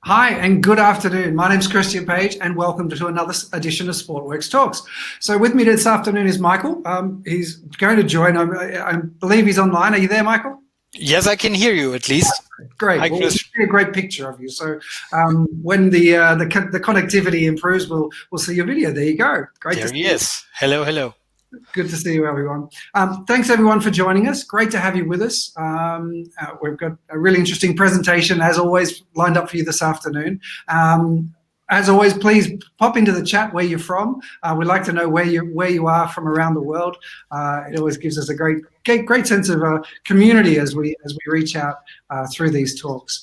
Hi and good afternoon. My name's Christian Page and welcome to another edition of SportWorks Talks. So with me this afternoon is Michael. He's going to join. I believe he's online. Are you there, Michael? Yes, I can hear you at least. Great. Hi, well, we'll Chris. see a great picture of you. So when the connectivity improves, we'll see your video. There you go. Great. There he is. Hello, hello. Good to see you, everyone. Thanks, everyone, for joining us. Great to have you with us. We've got a really interesting presentation, as always, lined up for you this afternoon. As always, please pop into the chat where you're from. We'd like to know where you are from around the world. It always gives us a great sense of community as we reach out through these talks.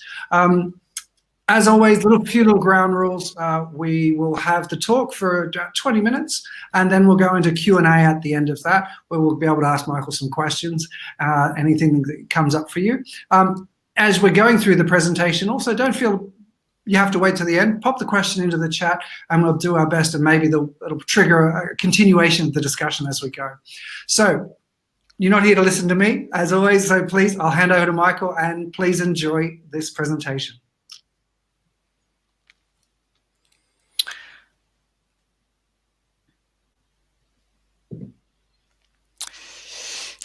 As always, few little ground rules. We will have the talk for about 20 minutes, and then we'll go into Q&A at the end of that, where we'll be able to ask Michael some questions, anything that comes up for you. As we're going through the presentation, also don't feel you have to wait to the end. Pop the question into the chat, and we'll do our best, and maybe it'll trigger a continuation of the discussion as we go. So you're not here to listen to me, as always, so please, I'll hand over to Michael, and please enjoy this presentation.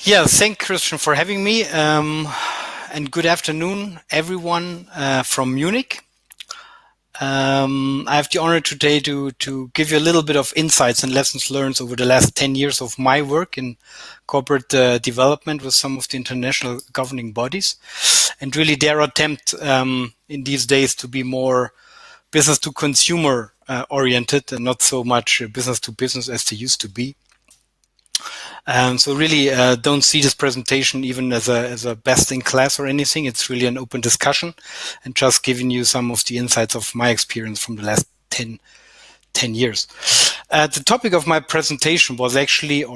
Yeah, thank Christian for having me, and good afternoon, everyone from Munich. I have the honor today to give you a little bit of insights and lessons learned over the last 10 years of my work in corporate development with some of the international governing bodies, and really their attempt in these days to be more business to consumer oriented and not so much business to business as they used to be. So really don't see this presentation even as a best in class or anything. It's really an open discussion and just giving you some of the insights of my experience from the last 10 years. The topic of my presentation was actually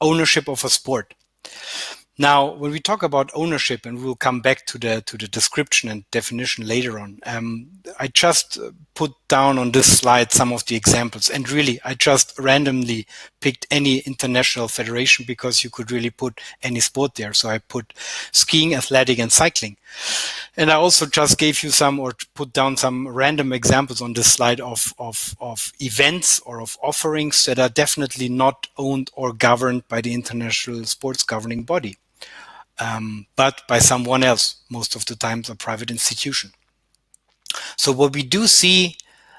ownership of a sport. Now, when we talk about ownership, and we'll come back to the description and definition later on, I just put down on this slide some of the examples, and really I just randomly picked any international federation because you could really put any sport there. So I put skiing, athletic, and cycling. And I also just gave you put down some random examples on this slide of events or of offerings that are definitely not owned or governed by the international sports governing body, but by someone else, most of the times a private institution. So what we do see,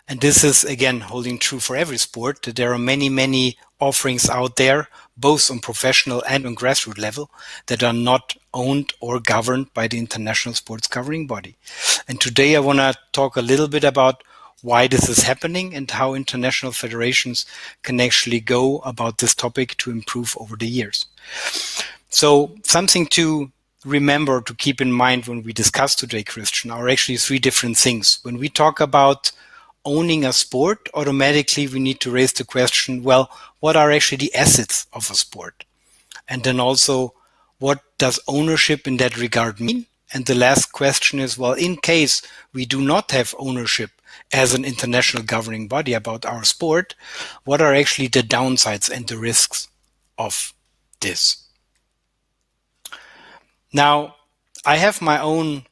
and this is again holding true for every sport, that there are many offerings out there, both on professional and on grassroots level, that are not owned or governed by the international sports governing body. And today I want to talk a little bit about why this is happening and how international federations can actually go about this topic to improve over the years. So something to remember, to keep in mind when we discuss today, Christian, are actually three different things. When we talk about owning a sport, automatically we need to raise the question, well, what are actually the assets of a sport? And then also, what does ownership in that regard mean? And the last question is, well, in case we do not have ownership as an international governing body about our sport, what are actually the downsides and the risks of this? Now, I have my own,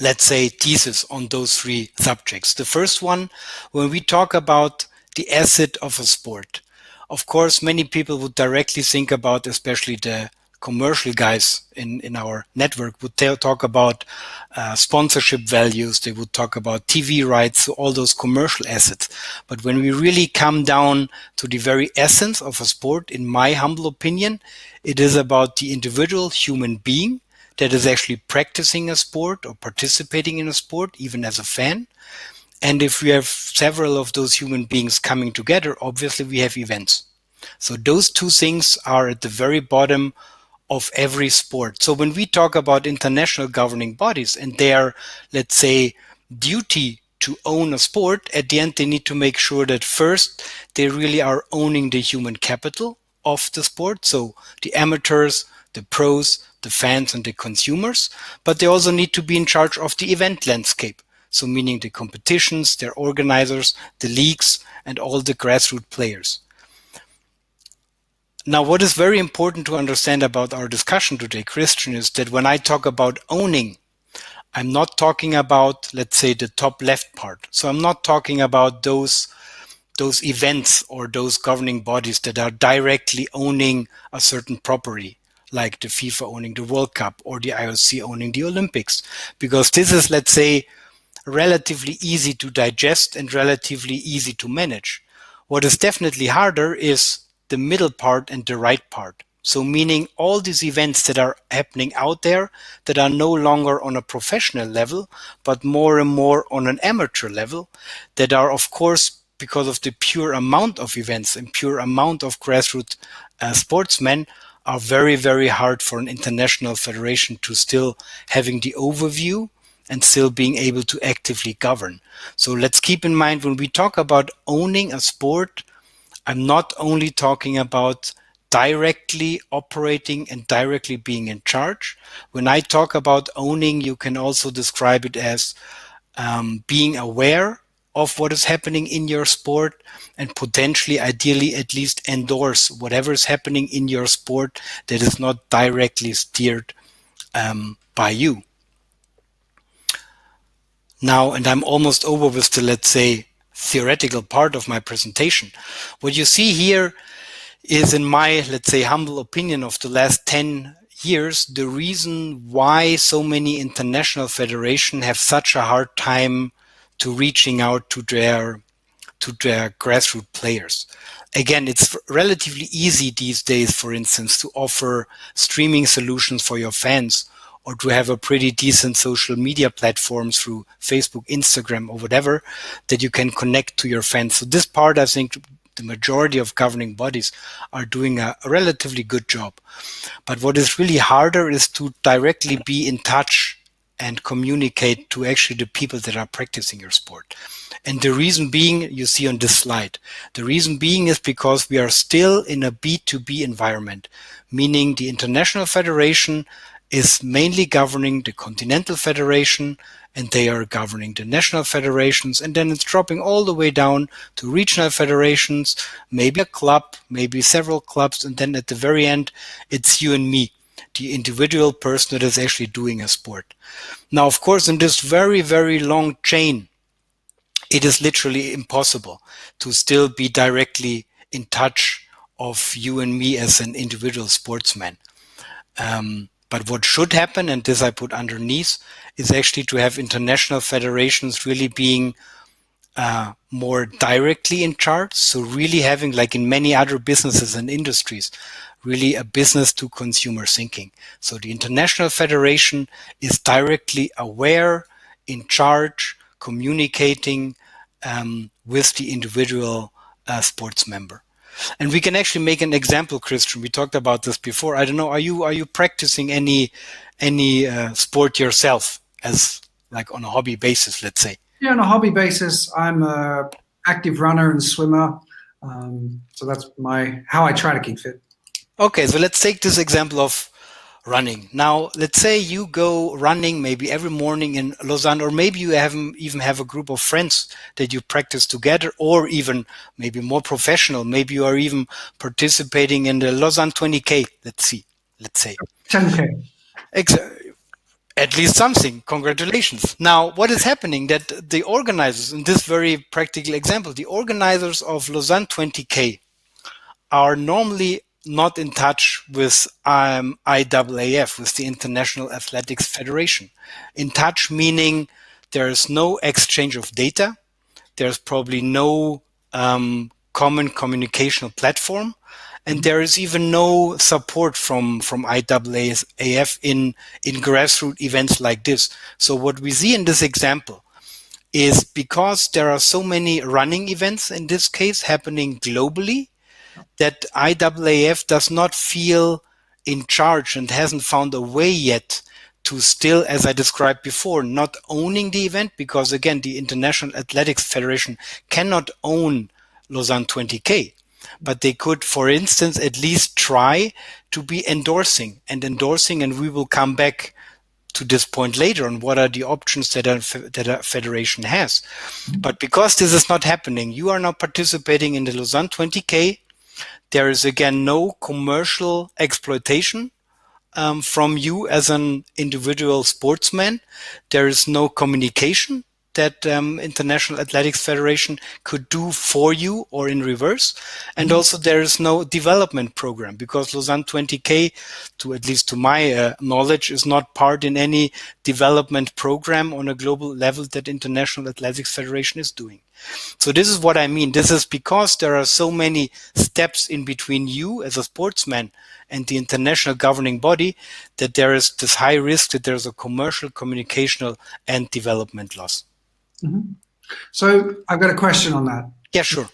let's say, thesis on those three subjects. The first one, when we talk about the asset of a sport, of course, many people would directly think about, especially the commercial guys in our network, would talk about sponsorship values. They would talk about TV rights, so all those commercial assets. But when we really come down to the very essence of a sport, in my humble opinion, it is about the individual human being that is actually practicing a sport or participating in a sport, even as a fan. And if we have several of those human beings coming together, obviously we have events. So those two things are at the very bottom of every sport. So when we talk about international governing bodies and their, let's say, duty to own a sport, at the end they need to make sure that first they really are owning the human capital of the sport. So the amateurs, the pros, the fans, and the consumers, but they also need to be in charge of the event landscape. So meaning the competitions, their organizers, the leagues, and all the grassroots players. Now, what is very important to understand about our discussion today, Christian, is that when I talk about owning, I'm not talking about, let's say, the top left part. So I'm not talking about those events or those governing bodies that are directly owning a certain property, like the FIFA owning the World Cup or the IOC owning the Olympics, because this is, let's say, relatively easy to digest and relatively easy to manage. What is definitely harder is the middle part and the right part. So meaning all these events that are happening out there that are no longer on a professional level, but more and more on an amateur level, that are, of course, because of the pure amount of events and pure amount of grassroots sportsmen, are very, very hard for an international federation to still having the overview and still being able to actively govern. So let's keep in mind, when we talk about owning a sport, I'm not only talking about directly operating and directly being in charge. When I talk about owning, you can also describe it as being aware of what is happening in your sport and potentially, ideally, at least endorse whatever is happening in your sport that is not directly steered by you. Now, and I'm almost over with the, let's say, theoretical part of my presentation. What you see here is, in my, let's say, humble opinion of the last 10 years, the reason why so many international federations have such a hard time to reaching out to their grassroots players. Again, it's relatively easy these days, for instance, to offer streaming solutions for your fans, or to have a pretty decent social media platform through Facebook, Instagram, or whatever, that you can connect to your fans. So this part, I think the majority of governing bodies are doing a relatively good job. But what is really harder is to directly be in touch and communicate to actually the people that are practicing your sport. And the reason being, you see on this slide, the reason being is because we are still in a B2B environment, meaning the International Federation is mainly governing the Continental Federation, and they are governing the national federations, and then it's dropping all the way down to regional federations, maybe a club, maybe several clubs, and then at the very end, it's you and me, the individual person that is actually doing a sport. Now, of course, in this very, very long chain, it is literally impossible to still be directly in touch of you and me as an individual sportsman. But what should happen, and this I put underneath, is actually to have international federations really being more directly in charge. So really having, like in many other businesses and industries, really a business to consumer thinking. So the International Federation is directly aware, in charge, communicating with the individual sports member. And we can actually make an example, Christian. We talked about this before. I don't know. Are you practicing any sport yourself, as like on a hobby basis, let's say? Yeah, on a hobby basis, I'm an active runner and swimmer. So that's how I try to keep fit. Okay, so let's take this example of running. Now, let's say you go running maybe every morning in Lausanne, or maybe you even have a group of friends that you practice together, or even maybe more professional. Maybe you are even participating in the Lausanne 20K, let's say. 10K. At least something. Congratulations. Now, what is happening that the organizers, in this very practical example, the organizers of Lausanne 20K are normally not in touch with IAAF, with the International Athletics Federation. In touch meaning there is no exchange of data, there's probably no common communicational platform, and there is even no support from IAAF in grassroots events like this. So what we see in this example is, because there are so many running events in this case happening globally, that IAAF does not feel in charge and hasn't found a way yet to still, as I described before, not owning the event, because again, the International Athletics Federation cannot own Lausanne 20K, but they could, for instance, at least try to be endorsing, and we will come back to this point later on what are the options that a federation has. But because this is not happening, you are not participating in the Lausanne 20K. There is again no commercial exploitation from you as an individual sportsman. There is no communication that International Athletics Federation could do for you or in reverse. And also there is no development program, because Lausanne 20K, at least to my knowledge, is not part in any development program on a global level that International Athletics Federation is doing. So this is what I mean. This is because there are so many steps in between you as a sportsman and the international governing body that there is this high risk that there's a commercial, communicational, and development loss. Mm-hmm. So I've got a question on that. Yeah, sure.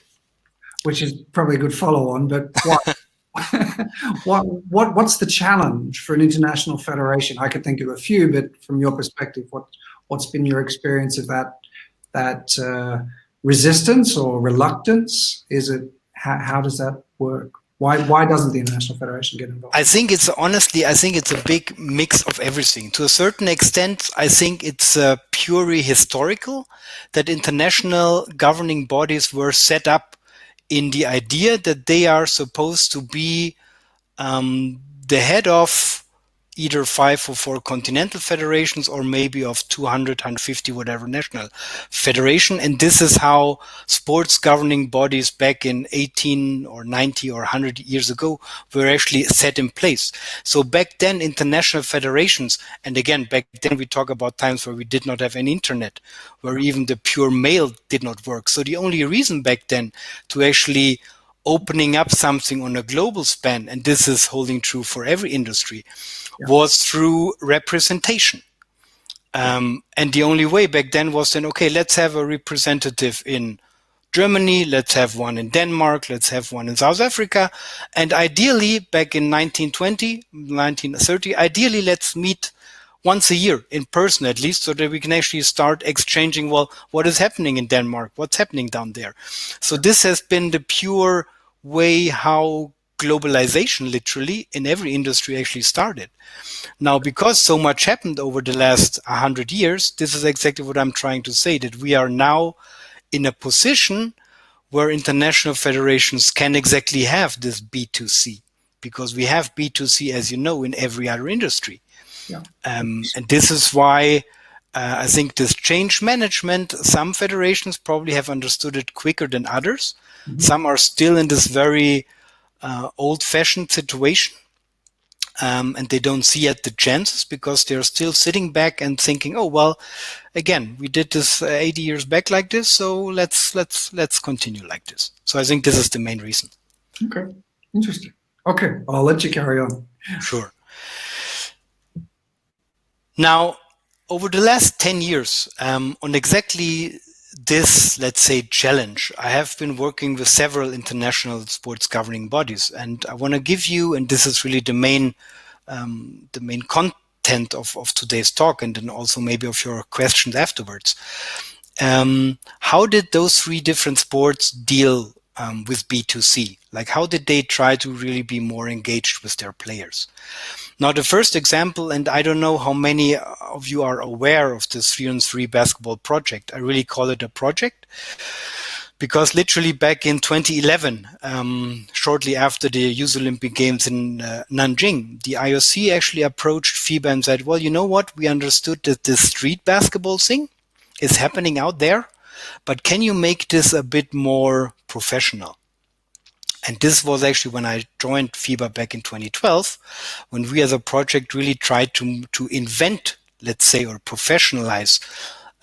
Which is probably a good follow-on, but what's the challenge for an international federation? I could think of a few, but from your perspective, what's been your experience of that resistance or reluctance? Is it how does that work? Why doesn't the International Federation get involved? I think it's a big mix of everything. To a certain extent, I think it's purely historical that international governing bodies were set up in the idea that they are supposed to be the head of either 5 or 4 continental federations, or maybe of 200, 150, whatever national federation. And this is how sports governing bodies back in 18 or 90 or 100 years ago were actually set in place. So back then, international federations, and again, back then we talk about times where we did not have any internet, where even the pure mail did not work. So the only reason back then to actually opening up something on a global span, and this is holding true for every industry, was through representation. And the only way back then was then, okay, let's have a representative in Germany, let's have one in Denmark, let's have one in South Africa. And ideally, back in 1920, 1930, ideally, let's meet once a year in person at least, so that we can actually start exchanging, well, what is happening in Denmark? What's happening down there? So this has been the pure way how globalization literally in every industry actually started. Now, because so much happened over the last 100 years, this is exactly what I'm trying to say, that we are now in a position where international federations can exactly have this B2C, because we have B2C, as you know, in every other industry. Yeah. And this is why I think this change management, some federations probably have understood it quicker than others. Mm-hmm. Some are still in this very old-fashioned situation, and they don't see yet the chances because they're still sitting back and thinking, oh, well, again, we did this 80 years back like this, so let's continue like this. So I think this is the main reason. Okay, interesting. Okay, I'll let you carry on. Sure. Now, over the last 10 years, on exactly this, let's say, challenge, I have been working with several international sports governing bodies, and I want to give you, and this is really the main content of today's talk, and then also maybe of your questions afterwards. How did those 3 different sports deal with B2C? Like, how did they try to really be more engaged with their players? Now, the first example, and I don't know how many of you are aware of this 3-on-3 basketball project. I really call it a project because literally back in 2011, shortly after the Youth Olympic Games in Nanjing, the IOC actually approached FIBA and said, well, you know what? We understood that this street basketball thing is happening out there, but can you make this a bit more professional? And this was actually when I joined FIBA back in 2012, when we as a project really tried to invent, let's say, or professionalize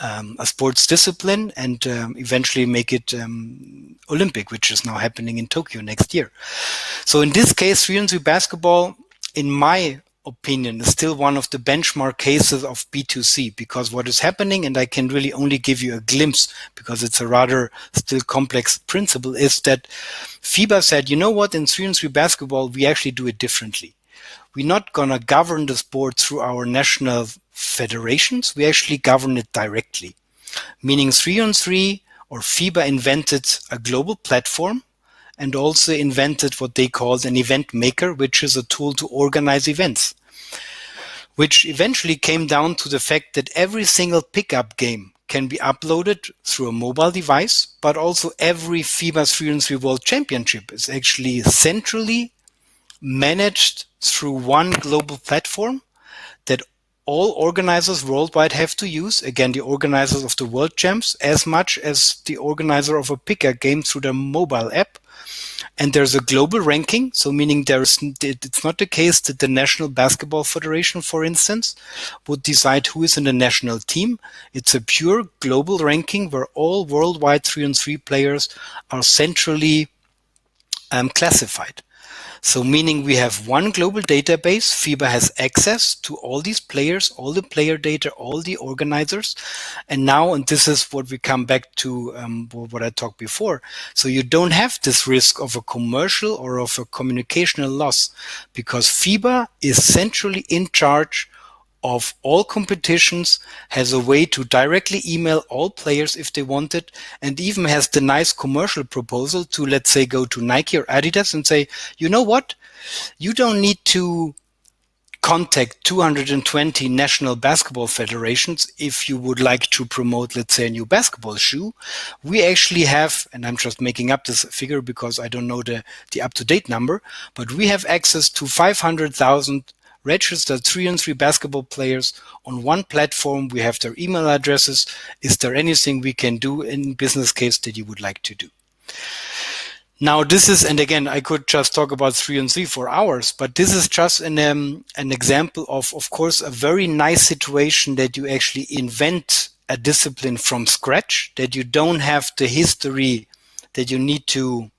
a sports discipline and eventually make it Olympic, which is now happening in Tokyo next year. So in this case, 3-on-3 basketball, in my opinion, is still one of the benchmark cases of B2C, because what is happening, and I can really only give you a glimpse because it's a rather still complex principle, is that FIBA said, you know what, in 3-on-3 basketball, we actually do it differently. We're not going to govern the sport through our national federations. We actually govern it directly, meaning 3-on-3 or FIBA invented a global platform and also invented what they called an event maker, which is a tool to organize events, which eventually came down to the fact that every single pickup game can be uploaded through a mobile device, but also every FIBA 3-on-3 World Championship is actually centrally managed through one global platform that all organizers worldwide have to use. Again, the organizers of the World Champs as much as the organizer of a picker game through the mobile app. And there's a global ranking, so meaning it's not the case that the National Basketball Federation, for instance, would decide who is in the national team. It's a pure global ranking where all worldwide 3-on-3 players are centrally classified. So meaning we have one global database. FIBA has access to all these players, all the player data, all the organizers. And now, and this is what we come back to what I talked before. So you don't have this risk of a commercial or of a communicational loss because FIBA is centrally in charge of all competitions, has a way to directly email all players if they want it, and even has the nice commercial proposal to, let's say, go to Nike or Adidas and say, you know what, you don't need to contact 220 national basketball federations if you would like to promote, let's say, a new basketball shoe. We actually have, and I'm just making up this figure because I don't know the up-to-date number, but we have access to 500,000 registered 3-on-3 basketball players on one platform. We have their email addresses. Is there anything we can do in business case that you would like to do? Now this is, and again, I could just talk about 3-on-3 for hours, but this is just an example of course, a very nice situation that you actually invent a discipline from scratch, that you don't have the history that you need to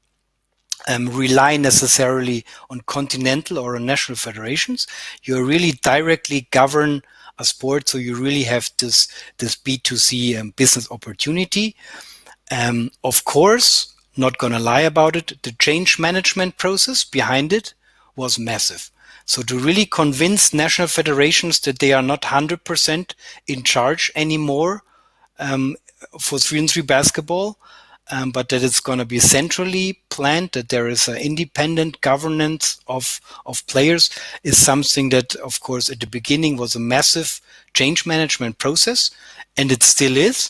rely necessarily on continental or on national federations. You really directly govern a sport, so you really have this B2C business opportunity. Of course, not going to lie about it, the change management process behind it was massive. So to really convince national federations that they are not 100% in charge anymore for 3-on-3 basketball, but that it's going to be centrally planned, that there is an independent governance of players, is something that, of course, at the beginning was a massive change management process, and it still is.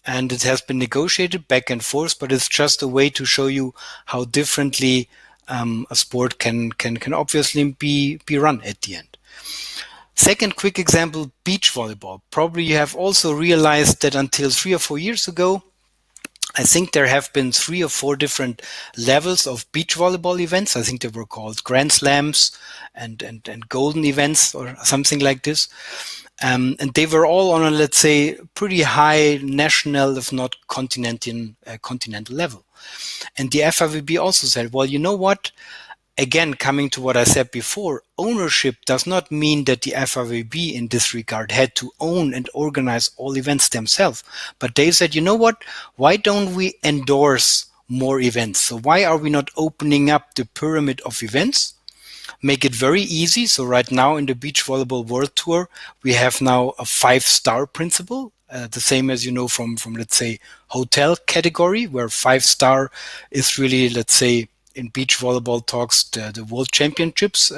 And it has been negotiated back and forth, but it's just a way to show you how differently a sport can obviously be run at the end. Second quick example, beach volleyball. Probably you have also realized that until 3 or 4 years ago, I think there have been 3 or 4 different levels of beach volleyball events. I think they were called Grand Slams and golden events or something like this. And they were all on a, let's say, pretty high national, if not continental level. And the FIVB also said, well, you know what? Again, coming to what I said before, ownership does not mean that the FIVB in this regard had to own and organize all events themselves. But they said, you know what? Why don't we endorse more events? So why are we not opening up the pyramid of events? Make it very easy. So right now in the Beach Volleyball World Tour, we have now a 5-star principle, the same as you know from let's say hotel category, where 5-star is really, let's say, in beach volleyball talks the World Championships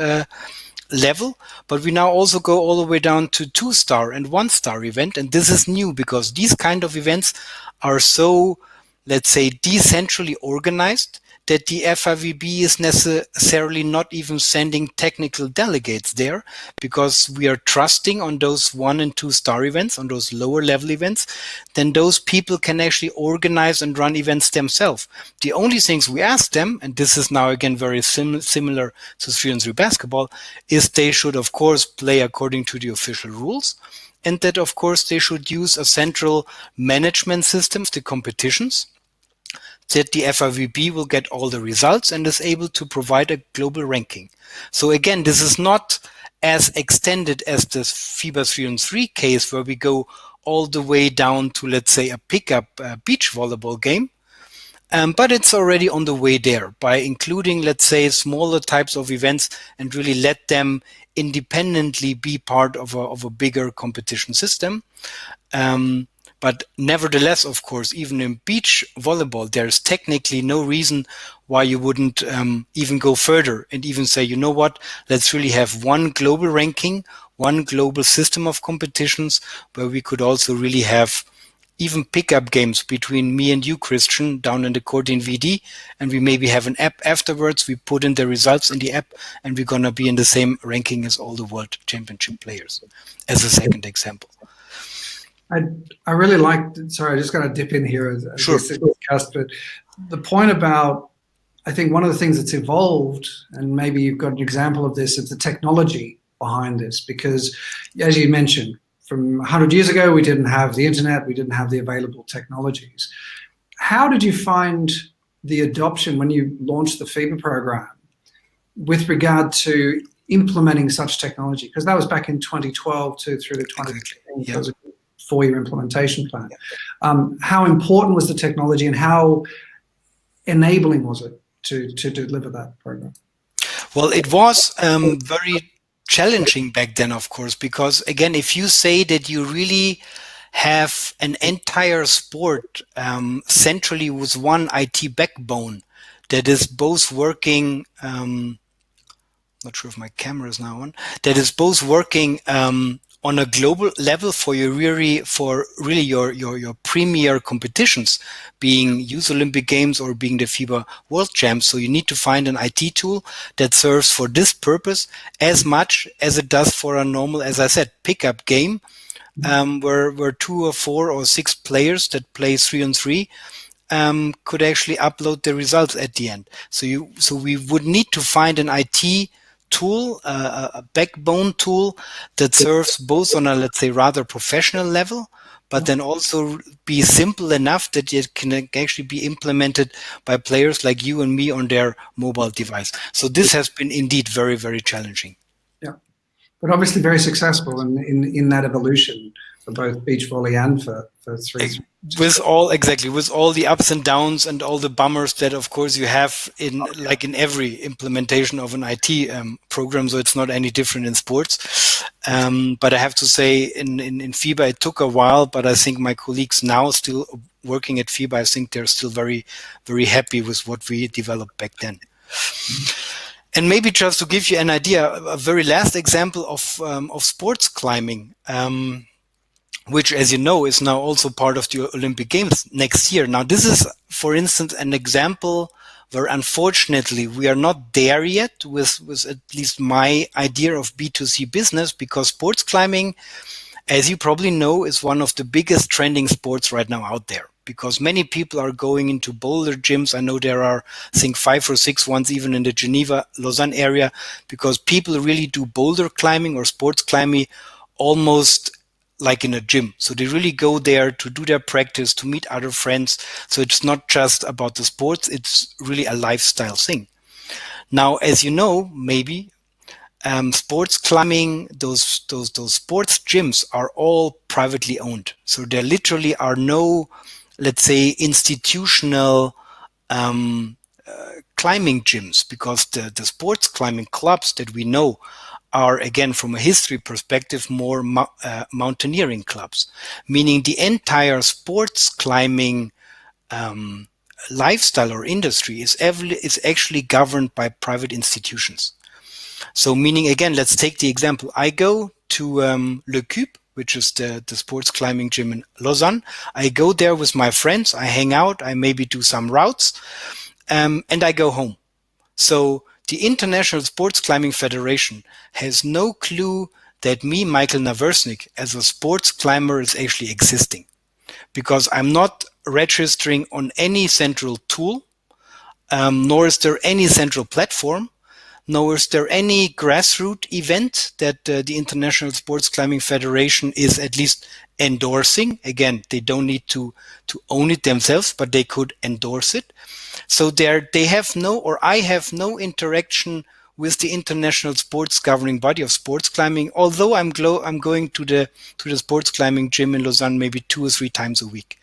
level. But we now also go all the way down to 2-star and 1-star event, and this is new because these kind of events are so, let's say, decentrally organized that the FIVB is necessarily not even sending technical delegates there, because we are trusting on those 1- and 2-star events, on those lower level events, then those people can actually organize and run events themselves. The only things we ask them, and this is now again very similar to 3-on-3 basketball, is they should of course play according to the official rules, and that of course they should use a central management system of the competitions, that the FIVB will get all the results and is able to provide a global ranking. So again, this is not as extended as the FIBA 3-on-3 case, where we go all the way down to, let's say, a pickup beach volleyball game. But it's already on the way there by including, let's say, smaller types of events and really let them independently be part of a bigger competition system. But nevertheless, of course, even in beach volleyball, there's technically no reason why you wouldn't even go further and even say, you know what, let's really have one global ranking, one global system of competitions, where we could also really have even pickup games between me and you, Christian, down in the court in VD, and we maybe have an app afterwards. We put in the results in the app, and we're going to be in the same ranking as all the world championship players, as a second example. I really liked, sorry, I just got to dip in here as Sure. discussed, but the point about, I think one of the things that's evolved, and maybe you've got an example of this, is the technology behind this, because as you mentioned, from 100 years ago, we didn't have the internet, we didn't have the available technologies. How did you find the adoption when you launched the FIBA program with regard to implementing such technology? Because that was back in 2012 through to 2015. Yeah. It was a 4-year implementation plan. How important was the technology, and how enabling was it to deliver that program? Well, it was very challenging back then, of course, because again, if you say that you really have an entire sport centrally with one IT backbone that is both working, not sure if my camera is now on, that is both working on a global level for your premier competitions, being Youth Olympic Games or being the FIBA World Champs. So you need to find an IT tool that serves for this purpose as much as it does for a normal, as I said, pickup game, where 2 or 4 or 6 players that play 3-on-3 could actually upload the results at the end. So we would need to find an IT tool, a backbone tool that serves both on a, let's say, rather professional level, but then also be simple enough that it can actually be implemented by players like you and me on their mobile device. So this has been indeed very, very challenging. Yeah, but obviously very successful in that evolution for both beach volley and for 3. With all the ups and downs and all the bummers that, of course, you have in every implementation of an IT program. So it's not any different in sports. But I have to say, in FIBA, it took a while. But I think my colleagues now still working at FIBA, I think they're still very, very happy with what we developed back then. And maybe just to give you an idea, a very last example of sports climbing. Which, as you know, is now also part of the Olympic Games next year. Now, this is, for instance, an example where, unfortunately, we are not there yet with at least my idea of B2C business, because sports climbing, as you probably know, is one of the biggest trending sports right now out there, because many people are going into boulder gyms. I know there are, I think, 5 or 6 ones even in the Geneva, Lausanne area, because people really do boulder climbing or sports climbing almost like in a gym. So they really go there to do their practice, to meet other friends. So it's not just about the sports, it's really a lifestyle thing. Now, as you know, maybe sports climbing, those sports gyms are all privately owned. So there literally are no, let's say, institutional climbing gyms, because the sports climbing clubs that we know are, again, from a history perspective, more mountaineering clubs, meaning the entire sports climbing lifestyle or industry is actually governed by private institutions. So meaning, again, let's take the example. I go to Le Cube, which is the sports climbing gym in Lausanne. I go there with my friends. I hang out. I maybe do some routes, and I go home. So the International Sports Climbing Federation has no clue that me, Michael Naversnik, as a sports climber is actually existing, because I'm not registering on any central tool, nor is there any central platform, nor is there any grassroots event that the International Sports Climbing Federation is at least endorsing. Again, they don't need to own it themselves, but they could endorse it. So they have no, or I have no interaction with the international sports governing body of sports climbing, although I'm going to the sports climbing gym in Lausanne maybe 2 or 3 times a week.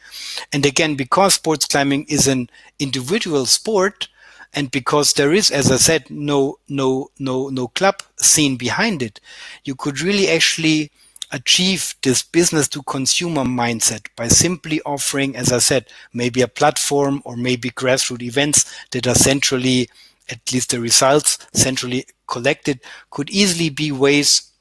And again, because sports climbing is an individual sport, and because there is, as I said, no club scene behind it, you could really actually achieve this business to consumer mindset by simply offering, as I said, maybe a platform or maybe grassroots events that are centrally, at least the results centrally collected, could easily be ways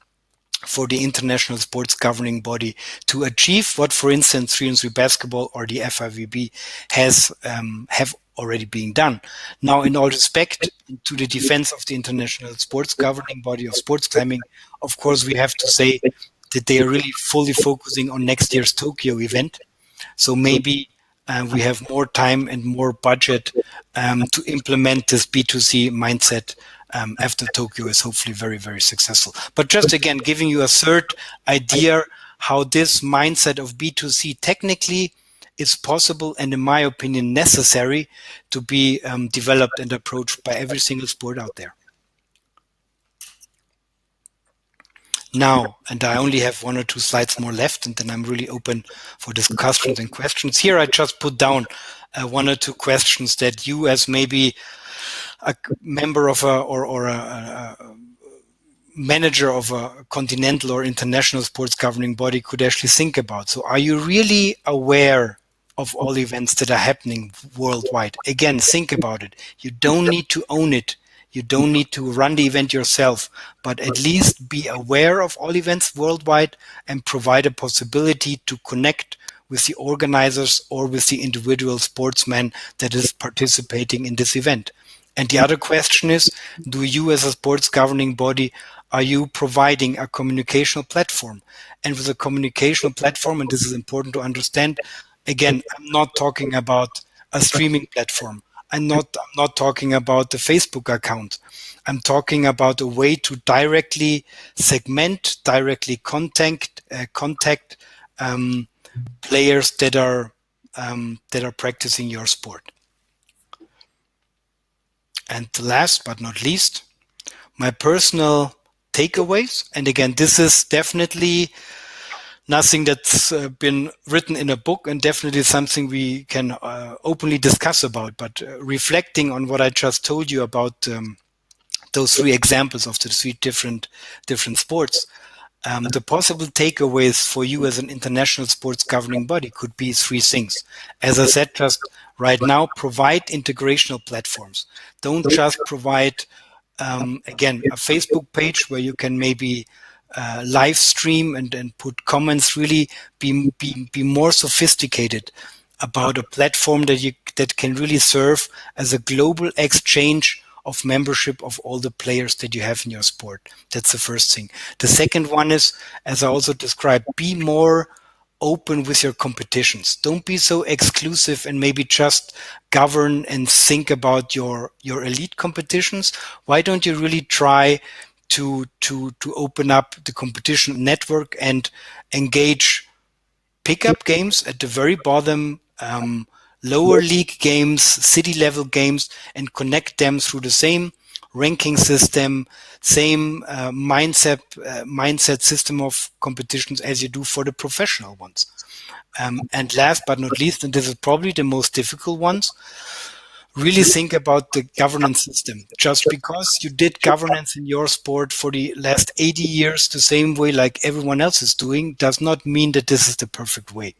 for the international sports governing body to achieve what, for instance, 3-on-3 basketball or the FIVB have already been done. Now, in all respect to the defense of the international sports governing body of sports climbing, of course, we have to say that they are really fully focusing on next year's Tokyo event. So maybe we have more time and more budget to implement this B2C mindset after Tokyo is hopefully very, very successful. But just again, giving you a third idea how this mindset of B2C technically is possible and, in my opinion, necessary to be developed and approached by every single sport out there. Now, and I only have 1 or 2 slides more left, and then I'm really open for discussions and questions. Here I just put down 1 or 2 questions that you, as maybe a member of a manager of a continental or international sports governing body, could actually think about. So are you really aware of all events that are happening worldwide? Again, think about it. You don't need to own it. You don't need to run the event yourself, but at least be aware of all events worldwide and provide a possibility to connect with the organizers or with the individual sportsman that is participating in this event. And the other question is, do you as a sports governing body, are you providing a communicational platform? And with a communicational platform, and this is important to understand, again, I'm not talking about a streaming platform. I'm not talking about the Facebook account. I'm talking about a way to directly segment, directly contact players that are practicing your sport. And last but not least, my personal takeaways. And again, this is definitely nothing that's been written in a book, and definitely something we can openly discuss about. But reflecting on what I just told you about those 3 examples of the 3 different sports, the possible takeaways for you as an international sports governing body could be 3 things. As I said just right now, provide integrational platforms. Don't just provide, again, a Facebook page where you can maybe live stream and put comments. Really be more sophisticated about a platform that can really serve as a global exchange of membership of all the players that you have in your sport. That's the first thing. The second one is, as I also described, be more open with your competitions. Don't be so exclusive and maybe just govern and think about your elite competitions. Why don't you really try to open up the competition network and engage pickup games at the very bottom, lower league games, city level games, and connect them through the same ranking system, same mindset system of competitions as you do for the professional ones. And last but not least, and this is probably the most difficult ones, really think about the governance system. Just because you did governance in your sport for the last 80 years the same way like everyone else is doing does not mean that this is the perfect way.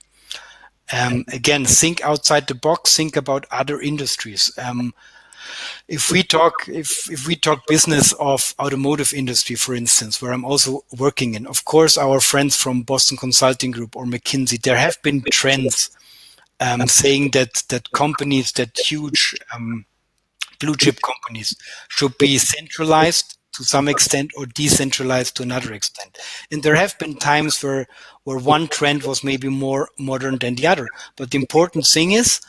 Again, think outside the box, think about other industries. If we talk business of automotive industry, for instance, where I'm also working in, of course, our friends from Boston Consulting Group or McKinsey, there have been trends saying that companies, that huge blue chip companies should be centralized to some extent or decentralized to another extent. And there have been times where one trend was maybe more modern than the other. But the important thing is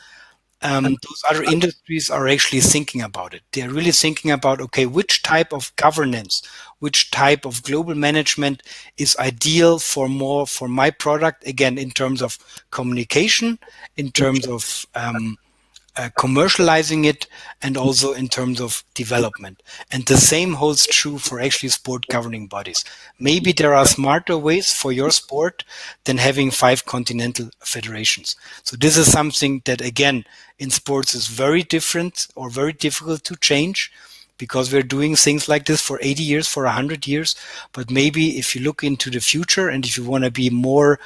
those other industries are actually thinking about it. They're really thinking about, okay, which type of governance, which type of global management is ideal for my product, again, in terms of communication, in terms of commercializing it, and also in terms of development. And the same holds true for actually sport governing bodies. Maybe there are smarter ways for your sport than having 5 continental federations. So this is something that, again, in sports is very different or very difficult to change, because we're doing things like this for 80 years, for 100 years. But maybe if you look into the future and if you want to be more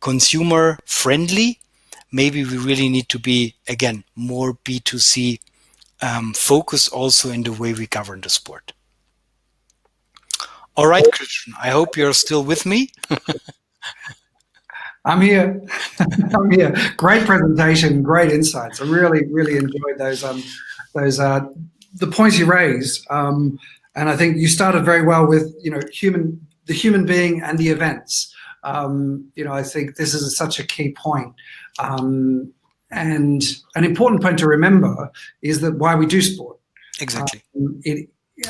consumer friendly, maybe we really need to be, again, more B2C focused also in the way we govern the sport. All right, Christian, I hope you're still with me. I'm here. I'm here. Great presentation, great insights. I really enjoyed those the points you raised. And I think you started very well with the human being and the events. I think this is such a key point. And an important point to remember is that why we do sport. Exactly.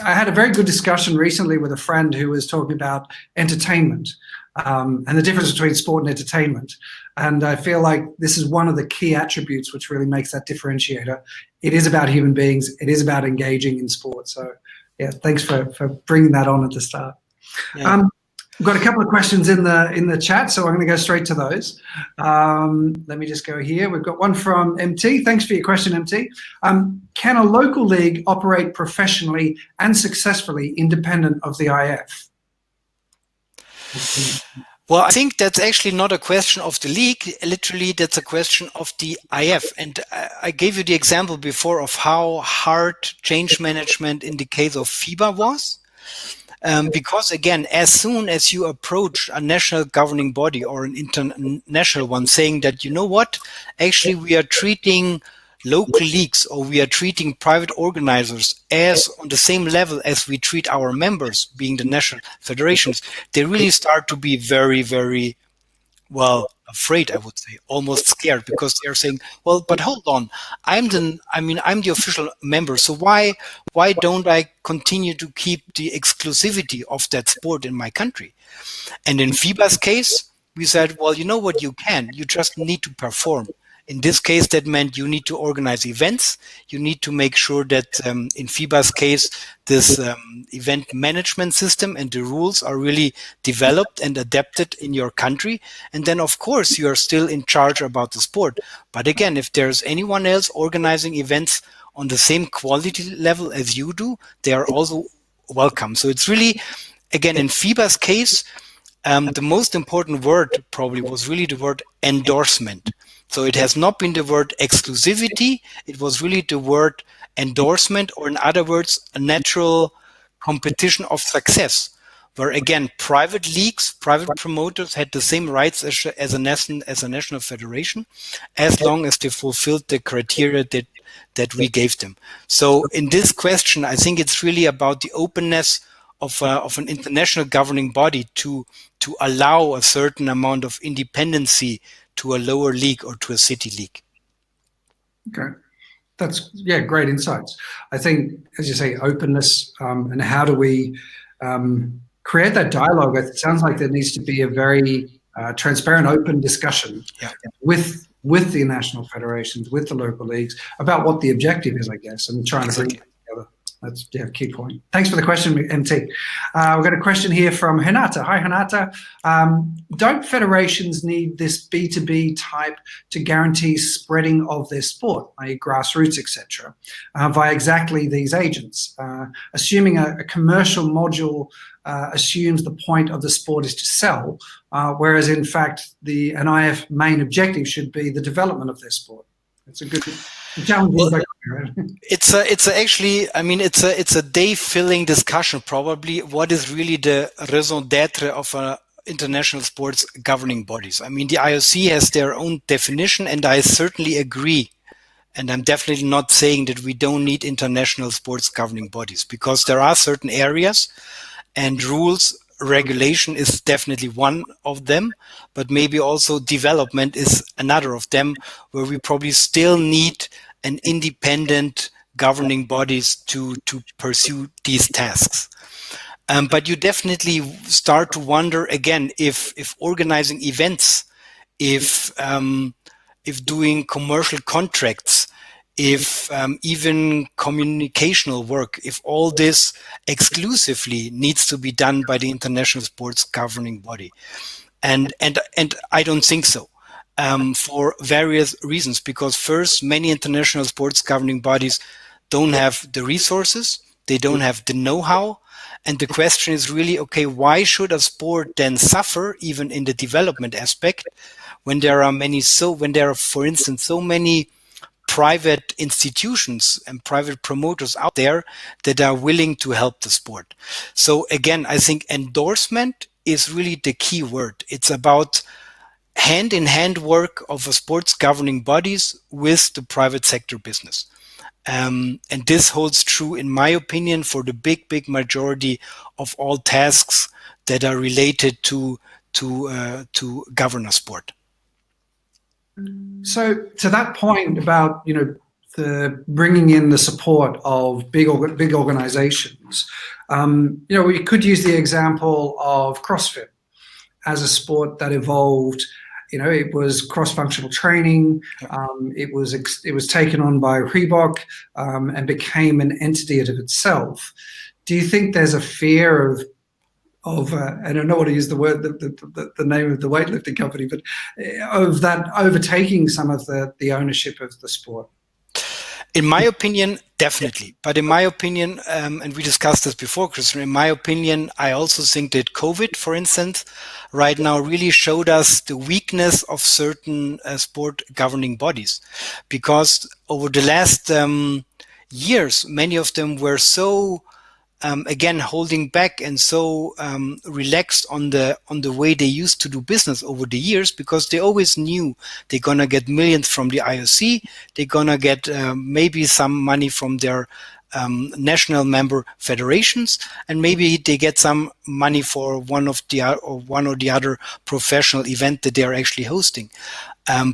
I had a very good discussion recently with a friend who was talking about entertainment and the difference between sport and entertainment. And I feel like this is one of the key attributes which really makes that differentiator. It is about human beings. It is about engaging in sport. So, yeah, thanks for bringing that on at the start. Yeah. We've got a couple of questions in the chat, so I'm going to go straight to those. Let me just go here. We've got one from MT. Thanks for your question, MT. Can a local league operate professionally and successfully independent of the IF? Well, I think that's actually not a question of the league. Literally, that's a question of the IF. And I gave you the example before of how hard change management in the case of FIBA was. Because again, as soon as you approach a national governing body or an international one saying that, you know what, actually we are treating local leagues or we are treating private organizers as on the same level as we treat our members, being the national federations, they really start to be very, very, well, afraid, I would say, almost scared, because they're saying, well, but hold on, I'm the official member, so why don't I continue to keep the exclusivity of that sport in my country? And in FIBA's case, we said, well, you know what, you just need to perform. In this case, that meant you need to organize events. You need to make sure that in FIBA's case, this event management system and the rules are really developed and adapted in your country. And then, of course, you are still in charge about the sport. But again, if there's anyone else organizing events on the same quality level as you do, they are also welcome. So it's really, again, in FIBA's case, the most important word probably was really the word endorsement. So it has not been the word exclusivity. It was really the word endorsement, or in other words, a natural competition of success, where again, private leagues, private promoters had the same rights as a national federation, as long as they fulfilled the criteria that we gave them. So in this question, I think it's really about the openness of an international governing body to allow a certain amount of independency to a lower league or to a city league. Okay. That's, great insights. I think, as you say, openness and how do we create that dialogue? It sounds like there needs to be a very transparent, open discussion with the national federations, with the local leagues, about what the objective is, I guess, and trying to bring it together. That's a key point. Thanks for the question, MT. We've got a question here from Hinata. Hi, Hinata. Don't federations need this B2B type to guarantee spreading of their sport, i.e. grassroots, etc., via exactly these agents? Assuming a commercial module assumes the point of the sport is to sell, whereas in fact an IF main objective should be the development of their sport. It's a good challenge. Well, it's a day-filling discussion. Probably what is really the raison d'être of international sports governing bodies. I mean, the IOC has their own definition, and I certainly agree. And I'm definitely not saying that we don't need international sports governing bodies, because there are certain areas and rules. Regulation is definitely one of them, but maybe also development is another of them, where we probably still need an independent governing bodies to pursue these tasks. But you definitely start to wonder again if organizing events, if doing commercial contracts, if even communicational work, if all this exclusively needs to be done by the international sports governing body. And I don't think so, for various reasons. Because first, many international sports governing bodies don't have the resources, they don't have the know-how. And the question is really, okay, why should a sport then suffer even in the development aspect when there are, for instance, so many private institutions and private promoters out there that are willing to help the sport. So again, I think endorsement is really the key word. It's about hand-in-hand work of the sports governing bodies with the private sector business. And this holds true, in my opinion, for the big majority of all tasks that are related to govern a sport. So to that point about, the bringing in the support of big organizations, we could use the example of CrossFit as a sport that evolved. It was cross-functional training. It was taken on by Reebok and became an entity of itself. Do you think there's a fear of I don't know what to use the word, the name of the weightlifting company, but of that overtaking some of the ownership of the sport? In my opinion, definitely. But in my opinion, and we discussed this before, Christian, in my opinion, I also think that COVID, for instance, right now really showed us the weakness of certain sport governing bodies. Because over the last years, many of them were so again holding back and so relaxed on the way they used to do business over the years, because they always knew they're gonna get millions from the IOC, they're gonna get maybe some money from their national member federations, and maybe they get some money for one or the other professional event that they are actually hosting.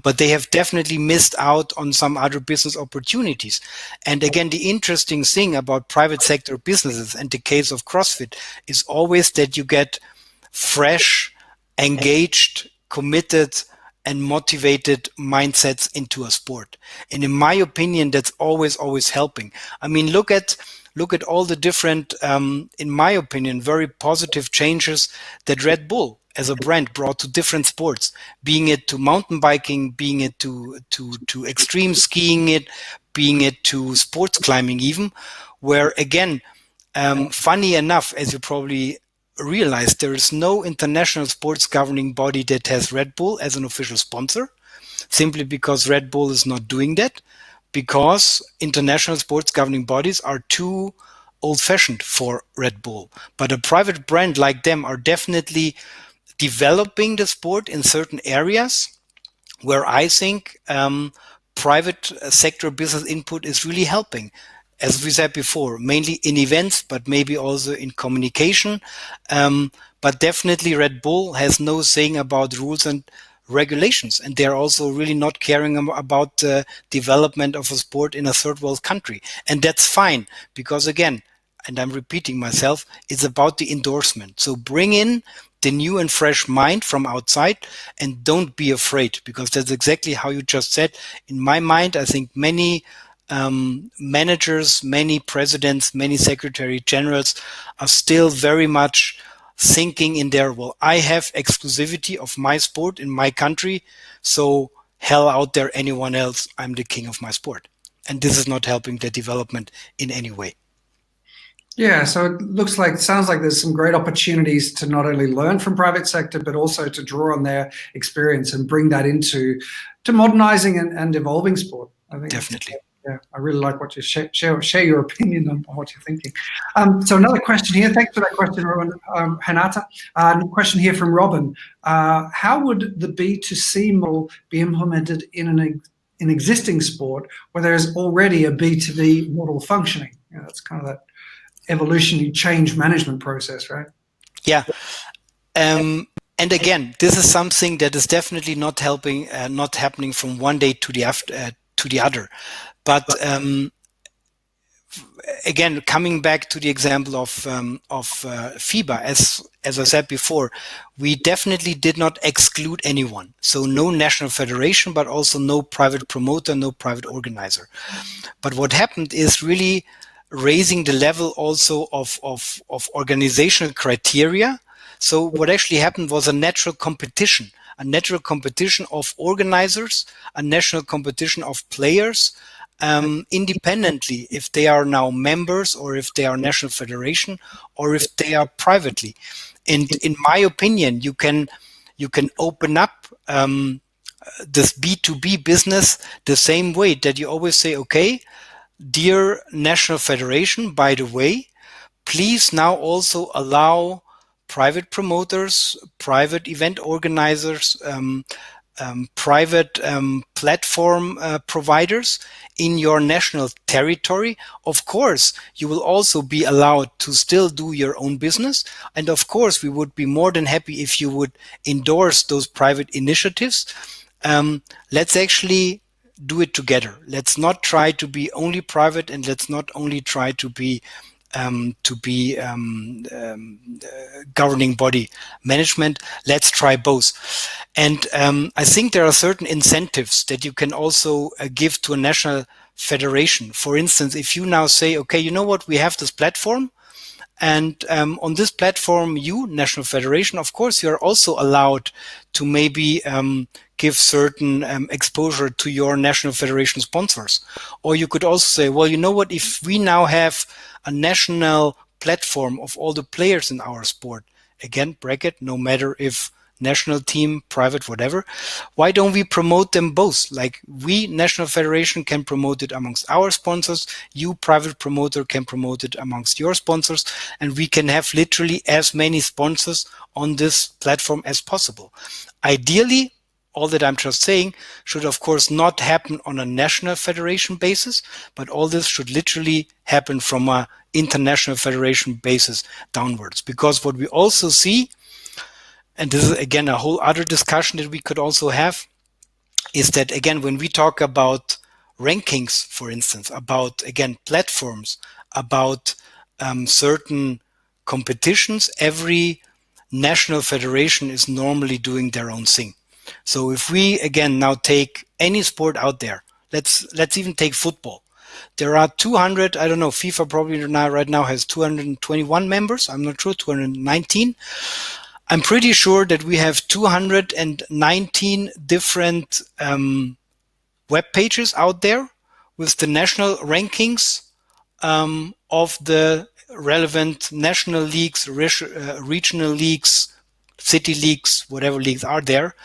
But they have definitely missed out on some other business opportunities. And again, the interesting thing about private sector businesses and the case of CrossFit is always that you get fresh, engaged, committed, and motivated mindsets into a sport. And in my opinion, that's always helping. I mean, look at all the different, in my opinion, very positive changes that Red Bull as a brand brought to different sports, being it to mountain biking, being it to extreme skiing, being it to sports climbing even, where again, funny enough, as you probably realize, there is no international sports governing body that has Red Bull as an official sponsor, simply because Red Bull is not doing that, because international sports governing bodies are too old-fashioned for Red Bull. But a private brand like them are definitely developing the sport in certain areas where I think private sector business input is really helping. As we said before, mainly in events, but maybe also in communication. But definitely Red Bull has no saying about rules and regulations. And they're also really not caring about the development of a sport in a third world country. And that's fine, because again, and I'm repeating myself, it's about the endorsement. So bring in the new and fresh mind from outside, and don't be afraid, because that's exactly how you just said. In my mind, I think many managers, many presidents, many secretary generals are still very much thinking in there, well, I have exclusivity of my sport in my country, so hell out there anyone else, I'm the king of my sport. And this is not helping the development in any way. Yeah, so it sounds like there's some great opportunities to not only learn from private sector, but also to draw on their experience and bring that into modernizing and evolving sport. I think definitely. Yeah, I really like what you share your opinion on what you're thinking. So another question here. Thanks for that question, Renata. Another question here from Robin. How would the B2C model be implemented in an existing sport where there's already a B2B model functioning? That's kind of that evolutionary change management process, right? Yeah. And again, this is something that is definitely not happening from one day to the other. But again, coming back to the example of FIBA, as I said before, we definitely did not exclude anyone. So no national federation, but also no private promoter, no private organizer. But what happened is really raising the level also of organizational criteria. So what actually happened was a natural competition of organizers, a national competition of players, independently, if they are now members or if they are national federation or if they are privately. And in my opinion, you can open up this B2B business the same way, that you always say, okay, dear National Federation, by the way, please now also allow private promoters, private event organizers, private platform providers in your national territory. Of course, you will also be allowed to still do your own business. And of course, we would be more than happy if you would endorse those private initiatives. Let's actually do it together. Let's not try to be only private, and let's not only try to be governing body management. Let's try both. And I think there are certain incentives that you can also give to a national federation. For instance, if you now say, okay, you know what, we have this platform, and on this platform, you, National Federation, of course, you're also allowed to maybe give certain exposure to your National Federation sponsors. Or you could also say, well, you know what, if we now have a national platform of all the players in our sport, again, bracket, no matter if national team, private, whatever, why don't we promote them both? Like, we, National Federation, can promote it amongst our sponsors, you, private promoter, can promote it amongst your sponsors, and we can have literally as many sponsors on this platform as possible. Ideally, all that I'm just saying should, of course, not happen on a national federation basis, but all this should literally happen from a international federation basis downwards. Because what we also see, and this is again a whole other discussion that we could also have, is that again, when we talk about rankings, for instance, about again platforms, about certain competitions, every national federation is normally doing their own thing. So if we again now take any sport out there, let's even take football. There are 200, I don't know, FIFA probably right now has 221 members. I'm not sure, 219. I'm pretty sure that we have 219 different web pages out there with the national rankings of the relevant national leagues, regional leagues, city leagues, whatever leagues are there.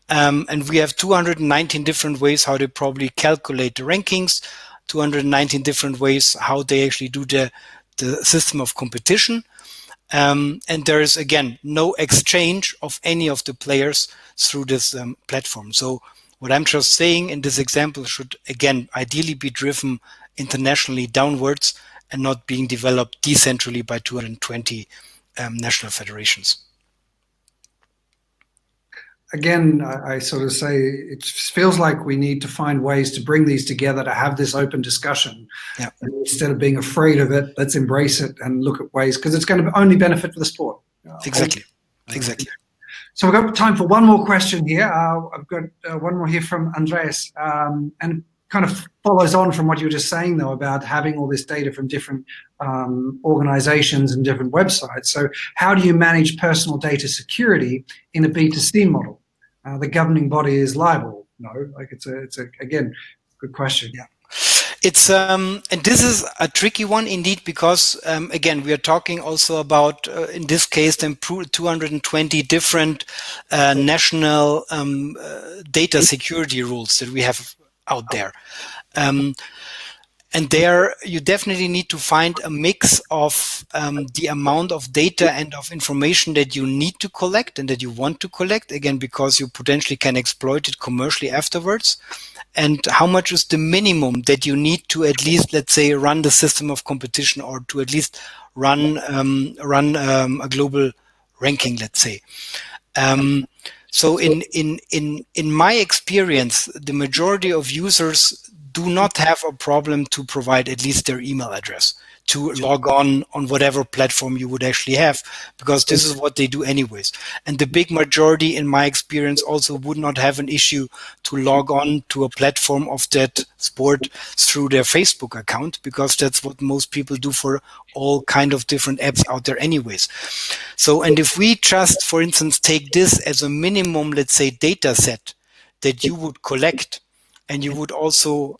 And we have 219 different ways how they probably calculate the rankings, 219 different ways how they actually do the system of competition. And there is, again, no exchange of any of the players through this platform. So what I'm just saying in this example should, again, ideally be driven internationally downwards and not being developed decentrally by 220 national federations. Again, I sort of say it feels like we need to find ways to bring these together, to have this open discussion. Yeah. And instead of being afraid of it, let's embrace it and look at ways, because it's going to only benefit for the sport. Exactly. So we've got time for one more question here. I've got one more here from Andreas, and kind of follows on from what you were just saying, though, about having all this data from different organizations and different websites. So how do you manage personal data security in a B2C model? The governing body is liable. No, like it's a again, good question. Yeah. It's and this is a tricky one indeed, because again, we are talking also about in this case then 220 different national data security rules that we have out there. And there you definitely need to find a mix of the amount of data and of information that you need to collect and that you want to collect, again, because you potentially can exploit it commercially afterwards. And how much is the minimum that you need to at least, let's say, run the system of competition, or to at least run a global ranking, let's say. So in my experience, the majority of users do not have a problem to provide at least their email address to log on whatever platform you would actually have, because this is what they do anyways. And the big majority, in my experience, also would not have an issue to log on to a platform of that sport through their Facebook account, because that's what most people do for all kind of different apps out there anyways. So, and if we just, for instance, take this as a minimum, let's say, data set that you would collect, and you would also,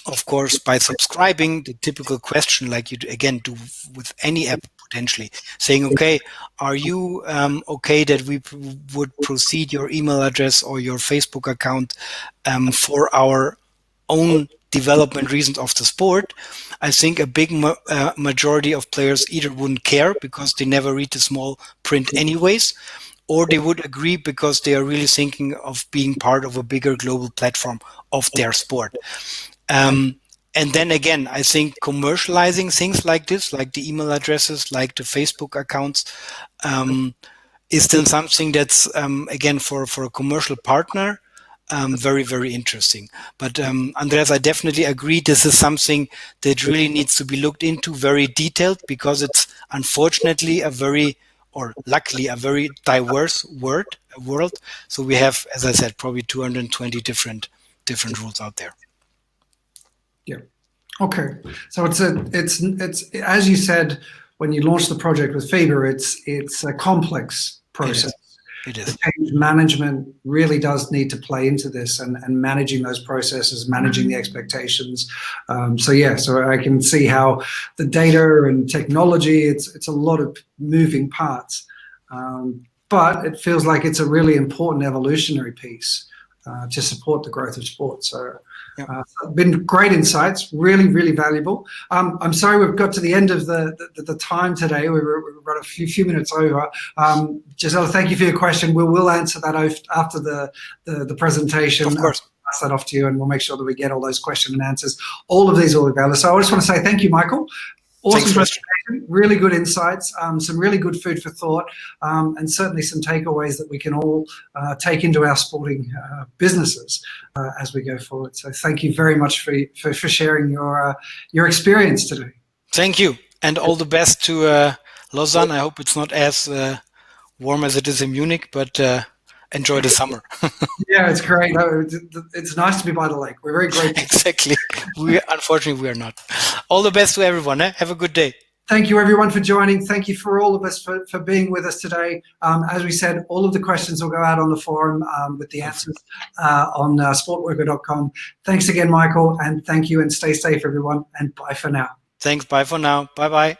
of course, by subscribing, the typical question like you again do with any app, potentially saying, okay, are you okay that we would proceed your email address or your Facebook account for our own development reasons of the sport? I think a big majority of players either wouldn't care because they never read the small print anyways, or they would agree because they are really thinking of being part of a bigger global platform of their sport. And then again, I think commercializing things like this, like the email addresses, like the Facebook accounts, is then something that's, again, for a commercial partner, very, very interesting. But Andreas, I definitely agree. This is something that really needs to be looked into very detailed, because it's unfortunately luckily a very diverse world. So we have, as I said, probably 220 different rules out there. Yeah. Okay. So it's as you said when you launched the project with FIBA, it's a complex process. It is. The change management really does need to play into this, and managing those processes, managing the expectations. So I can see how the data and technology, it's a lot of moving parts, but it feels like it's a really important evolutionary piece to support the growth of sport. So. Been great insights, really, really valuable. I'm sorry we've got to the end of the time today. We've got a few minutes over. Gisela, thank you for your question. We'll answer that after the presentation. Of course. Pass that off to you, and we'll make sure that we get all those questions and answers. All of these are available. So I just want to say thank you, Michael. Awesome presentation, really good insights, some really good food for thought, and certainly some takeaways that we can all take into our sporting businesses as we go forward. So thank you very much for sharing your experience today. Thank you, and all the best to Lausanne. I hope it's not as warm as it is in Munich, but enjoy the summer. Yeah, it's great. No, it's nice to be by the lake. We're very grateful. Exactly. Unfortunately, we are not. All the best to everyone. Have a good day. Thank you, everyone, for joining. Thank you for all of us for being with us today. As we said, all of the questions will go out on the forum with the answers on sportworker.com. Thanks again, Michael, and thank you, and stay safe, everyone, and bye for now. Thanks. Bye for now. Bye-bye.